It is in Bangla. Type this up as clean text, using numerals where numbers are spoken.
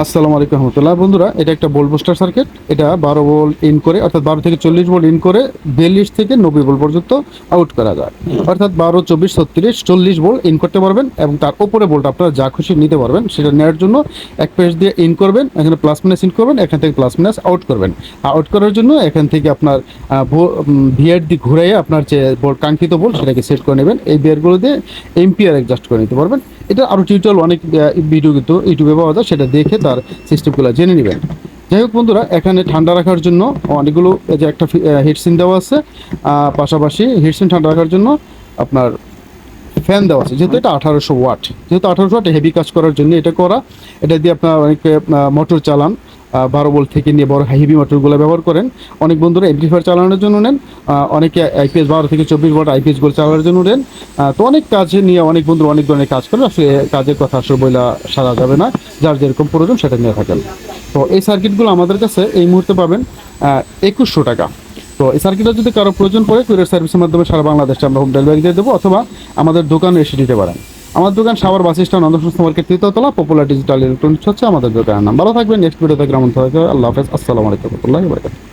আসসালামু আলাইকুম রহমতুল্লাহ। বন্ধুরা, এটা একটা বোল্ট বুস্টার সার্কিট। এটা 12 ভোল্ট ইন করে, অর্থাৎ 12 থেকে 40 ভোল্ট ইন করে 42 থেকে 90 ভোল্ট পর্যন্ত আউট করা যায়। অর্থাৎ 12, 24, 36, 40 ভোল্ট ইন করতে পারবেন এবং তার উপরে ভোল্ট আপনারা যা খুশি নিতে পারবেন। সেটা নেওয়ার জন্য এক পেজ দিয়ে ইন করবেন, এখানে প্লাস মাইনাস ইন করবেন, এখান থেকে প্লাস মাইনাস আউট করবেন। আউট করার জন্য এখান থেকে আপনার ভিআর দিয়ে ঘুরাইয়ে আপনার যে ভোল্ট কাঙ্ক্ষিত ভোল্ট সেটাকে সেট করে নেবেন। এই বিয়ারগুলো দিয়ে এম্পিয়ার অ্যাডজাস্ট করে নিতে পারবেন। এটা আরও টিউটোরিয়াল অনেক ভিডিও কিন্তু ইউটিউবে পাওয়া যায়, সেটা দেখে তার সিস্টেমগুলো জেনে নেবেন। যাই হোক বন্ধুরা, এখানে ঠান্ডা রাখার জন্য অনেকগুলো এই যে একটা হিটসিন দেওয়া আছে, পাশাপাশি হিটসিন ঠান্ডা রাখার জন্য আপনার ফ্যান দেওয়া আছে। যেহেতু এটা 1800 ওয়াট, যেহেতু 1800 ওয়াট হেভি কাজ করার জন্য এটা করা। এটা দিয়ে আপনার অনেকে মোটর চালান, 12 ভোল্ট থেকে নিয়ে বড় হেভি মোটরগুলো ব্যবহার করেন। অনেক বন্ধুরা এমপ্লিফায়ার চালানোর জন্য নেন, অনেকে আইপিএস 12 থেকে 24 ভোল্ট আইপিএসগুলো চালানোর জন্য নেন। তো অনেক কাজে নিয়ে অনেক বন্ধুরা অনেক ধরনের কাজ করেন। আসলে কাজের কথা আসলে বইলা সারা যাবে না, যার যেরকম প্রয়োজন সেটা নিয়ে থাকেন। তো এই সার্কিটগুলো আমাদের কাছে এই মুহূর্তে পাবেন 2100 টাকা। তো এই সার্কিটটা যদি কারো প্রয়োজন পড়ে, কুরিয়ার সার্ভিসের মাধ্যমে সারা বাংলাদেশে আমরা হোম ডেলিভারি দিয়ে দেবো, অথবা আমাদের দোকানে এসে দিতে পারেন। আমার দোকান সাভার বাস স্ট্যান্ড, নন্দন মার্কেট, 3তলা, পপুলার ডিজিটাল ইলেকট্রনিক্স হচ্ছে আমাদের দোকানের নাম। ভালো থাকবেন, নেক্সট ভিডিও থেকে। আল্লাহ হাফেজ, আসসালামু আলাইকুম রহমতুল্লাহি ওয়া বারাকাতুহু।